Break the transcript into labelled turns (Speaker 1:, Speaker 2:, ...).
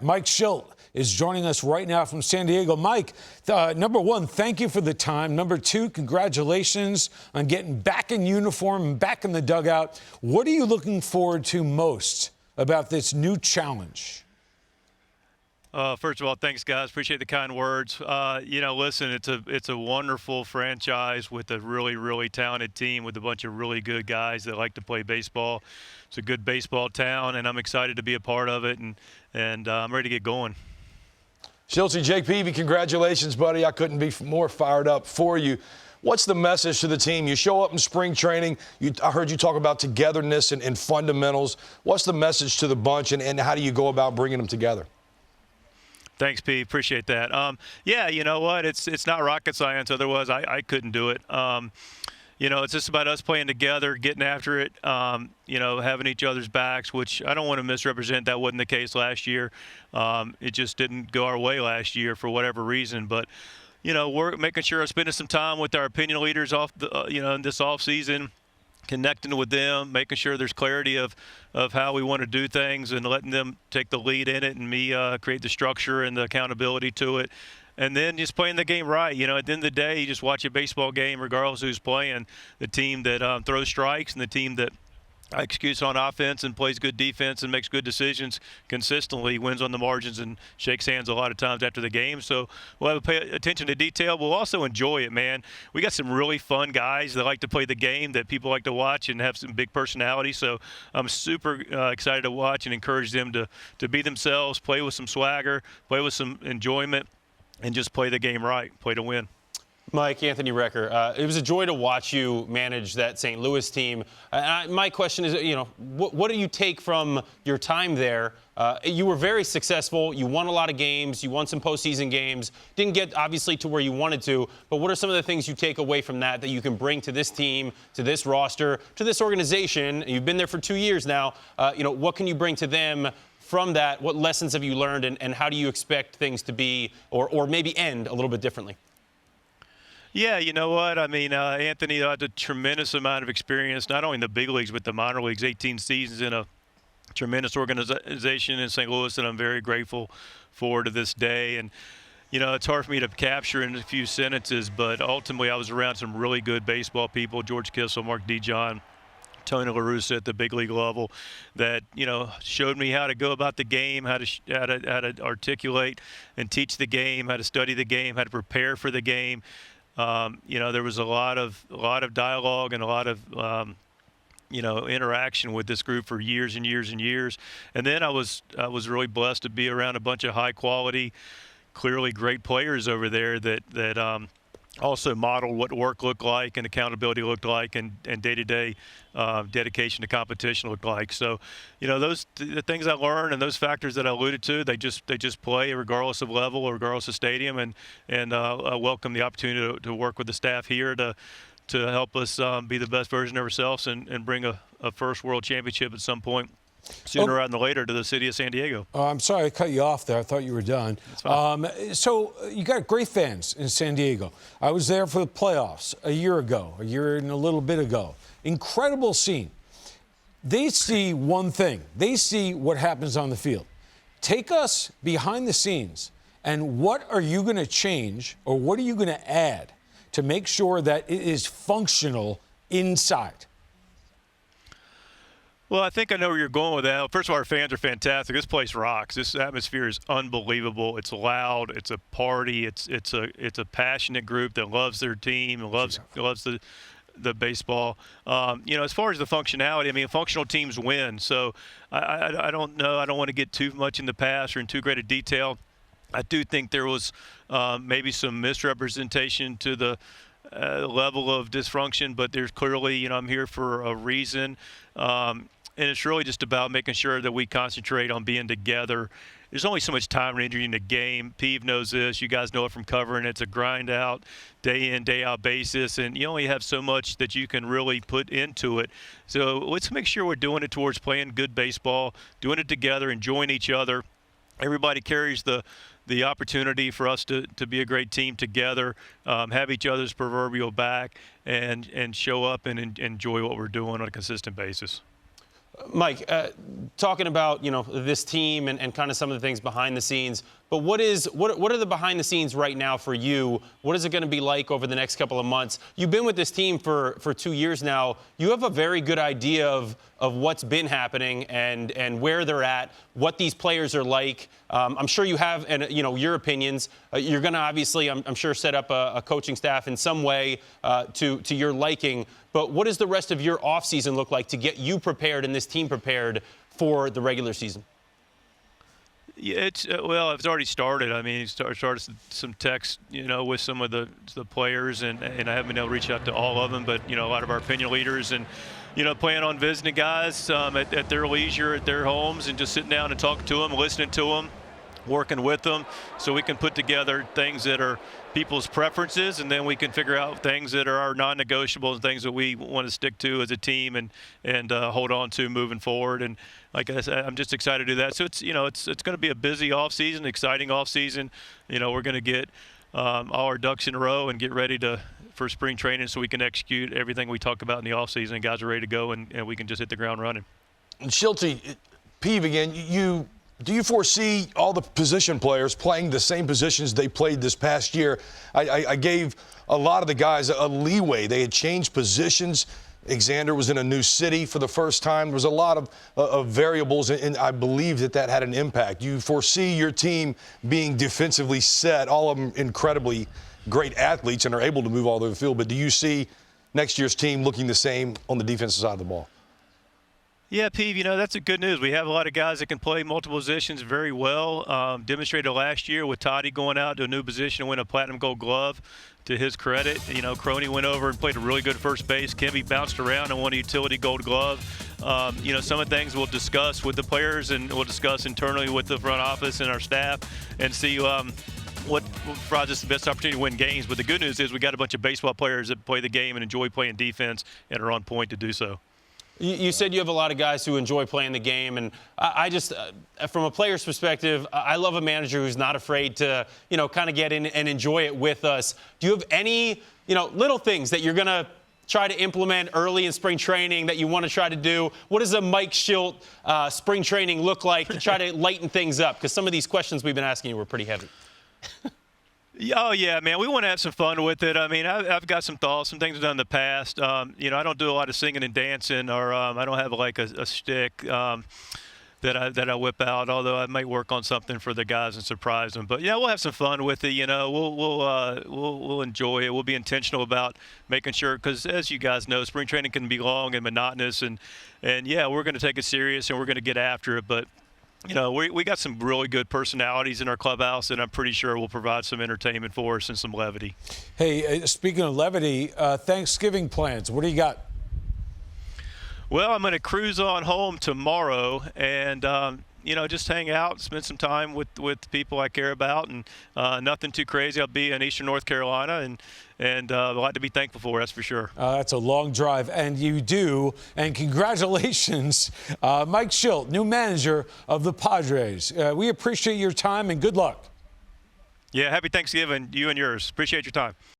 Speaker 1: Mike Shildt is joining us right now from San Diego. Mike, number one, thank you for the time. Number two, congratulations on getting back in uniform and back in the dugout. What are you looking forward to most about this new challenge?
Speaker 2: First of all, thanks, guys. Appreciate the kind words. Listen, it's a wonderful franchise with a really, really talented team with a bunch of really good guys that like to play baseball. It's a good baseball town, and I'm excited to be a part of it, and I'm ready to get going.
Speaker 3: Shildt, Jake Peavy, congratulations, buddy. I couldn't be more fired up for you. What's the message to the team? You show up in spring training. I heard you talk about togetherness and fundamentals. What's the message to the bunch, and how do you go about bringing them together?
Speaker 2: Thanks, Pete. Appreciate that. Yeah, you know what? It's not rocket science. Otherwise, I couldn't do it. It's just about us playing together, getting after it, having each other's backs, which I don't want to misrepresent. That wasn't the case last year. It just didn't go our way last year for whatever reason. But, we're making sure I'm spending some time with our opinion leaders in this offseason, connecting with them, making sure there's clarity of how we want to do things and letting them take the lead in it and me create the structure and the accountability to it. And then just playing the game right. At the end of the day, you just watch a baseball game regardless of who's playing. The team that throws strikes and the team that executes on offense and plays good defense and makes good decisions consistently wins on the margins and shakes hands a lot of times after the game. So we'll have to pay attention to detail. We'll also enjoy it, man. We got some really fun guys that like to play the game that people like to watch and have some big personality. So I'm super excited to watch and encourage them to be themselves, play with some swagger, play with some enjoyment, and just play the game right, play to win.
Speaker 4: Mike, Anthony Recker, it was a joy to watch you manage that St. Louis team. My question is, what do you take from your time there? You were very successful. You won a lot of games. You won some postseason games. Didn't get, obviously, to where you wanted to. But what are some of the things you take away from that you can bring to this team, to this roster, to this organization? You've been there for 2 years now. What can you bring to them from that? What lessons have you learned, and how do you expect things to be or maybe end a little bit differently?
Speaker 2: Yeah, you know what? I mean, Anthony had a tremendous amount of experience, not only in the big leagues, but the minor leagues, 18 seasons in a tremendous organization in St. Louis that I'm very grateful for to this day. And, it's hard for me to capture in a few sentences, but ultimately I was around some really good baseball people, George Kissel, Mark DeJohn, Tony La Russa at the big league level that, showed me how to go about the game, how to articulate and teach the game, how to study the game, how to prepare for the game. There was a lot of dialogue and a lot of interaction with this group for years and years and years. And then I was really blessed to be around a bunch of high quality, clearly great players over there that also modeled what work looked like and accountability looked like and day-to-day dedication to competition looked like. So, the things I learned and those factors that I alluded to, they just play regardless of level or regardless of stadium. And I welcome the opportunity to work with the staff here to help us be the best version of ourselves and bring a first world championship at some point sooner rather than later to the city of San Diego.
Speaker 1: I'm sorry I cut you off there. I thought you were done. So you got great fans in San Diego. I was there for the playoffs a year and a little bit ago. Incredible scene. They see one thing. They see what happens on the field. Take us behind the scenes, and what are you going to change or what are you going to add to make sure that it is functional inside?
Speaker 2: Well, I think I know where you're going with that. First of all, our fans are fantastic. This place rocks. This atmosphere is unbelievable. It's loud. It's a party. It's a passionate group that loves their team and loves the baseball. As far as the functionality, I mean, functional teams win. So I don't know. I don't want to get too much in the past or in too great a detail. I do think there was maybe some misrepresentation to the level of dysfunction, but there's clearly, I'm here for a reason. And it's really just about making sure that we concentrate on being together. There's only so much time and energy in the game. Peeve knows this. You guys know it from covering. It's a grind out, day in, day out basis, and you only have so much that you can really put into it. So let's make sure we're doing it towards playing good baseball, doing it together, enjoying each other. Everybody carries the opportunity for us to be a great team together, have each other's proverbial back, and show up and enjoy what we're doing on a consistent basis.
Speaker 4: Mike, talking about this team and kind of some of the things behind the scenes, but what are the behind the scenes right now for you? What is it going to be like over the next couple of months? You've been with this team for 2 years now. You have a very good idea of what's been happening and where they're at, what these players are like. I'm sure you have your opinions. You're going to obviously, I'm sure, set up a coaching staff in some way to your liking. But what does the rest of your offseason look like to get you prepared and this team prepared for the regular season?
Speaker 2: Yeah, it's already started. I mean, started some text, with some of the players, and I haven't been able to reach out to all of them, but a lot of our opinion leaders, and plan on visiting guys at their leisure, at their homes, and just sitting down and talking to them, listening to them, working with them, so we can put together things that are people's preferences, and then we can figure out things that are our non-negotiables and things that we want to stick to as a team and hold on to moving forward. And like I said, I'm just excited to do that. So it's it's going to be a busy off-season, exciting off-season. We're going to get all our ducks in a row and get ready for spring training so we can execute everything we talk about in the off-season. And guys are ready to go, and we can just hit the ground running.
Speaker 3: Shildt, Peeve again, do you foresee all the position players playing the same positions they played this past year? I gave a lot of the guys a leeway. They had changed positions. Xander was in a new city for the first time. There was a lot of variables, and I believe that had an impact. You foresee your team being defensively set, all of them incredibly great athletes and are able to move all over the field, but do you see next year's team looking the same on the defensive side of the ball?
Speaker 2: Yeah, Peeve, that's the good news. We have a lot of guys that can play multiple positions very well. Demonstrated last year with Toddy going out to a new position and win a platinum gold glove. To his credit, Crony went over and played a really good first base. Kimby bounced around and won a utility gold glove. Some of the things we'll discuss with the players and we'll discuss internally with the front office and our staff and see what provides us the best opportunity to win games. But the good news is we got a bunch of baseball players that play the game and enjoy playing defense and are on point to do so.
Speaker 4: You said you have a lot of guys who enjoy playing the game, and I just, from a player's perspective, I love a manager who's not afraid to, kind of get in and enjoy it with us. Do you have any, little things that you're going to try to implement early in spring training that you want to try to do? What does a Mike Shildt spring training look like to try to lighten things up? Because some of these questions we've been asking you were pretty heavy.
Speaker 2: Oh, yeah, man. We want to have some fun with it. I mean, I've got some thoughts, some things I've done in the past. I don't do a lot of singing and dancing, or I don't have like a shtick that I whip out, although I might work on something for the guys and surprise them. But, we'll have some fun with it. We'll enjoy it. We'll be intentional about making sure, because as you guys know, spring training can be long and monotonous. And yeah, we're going to take it serious and we're going to get after it. But we got some really good personalities in our clubhouse, and I'm pretty sure we'll provide some entertainment for us and some levity.
Speaker 1: Hey, speaking of levity, Thanksgiving plans, what do you got?
Speaker 2: Well, I'm going to cruise on home tomorrow and, just hang out, spend some time with people I care about, and nothing too crazy. I'll be in Eastern North Carolina, and a lot to be thankful for, that's for sure.
Speaker 1: That's a long drive, and you do. And congratulations, Mike Shildt, new manager of the Padres. We appreciate your time, and good luck.
Speaker 2: Yeah, happy Thanksgiving, you and yours. Appreciate your time.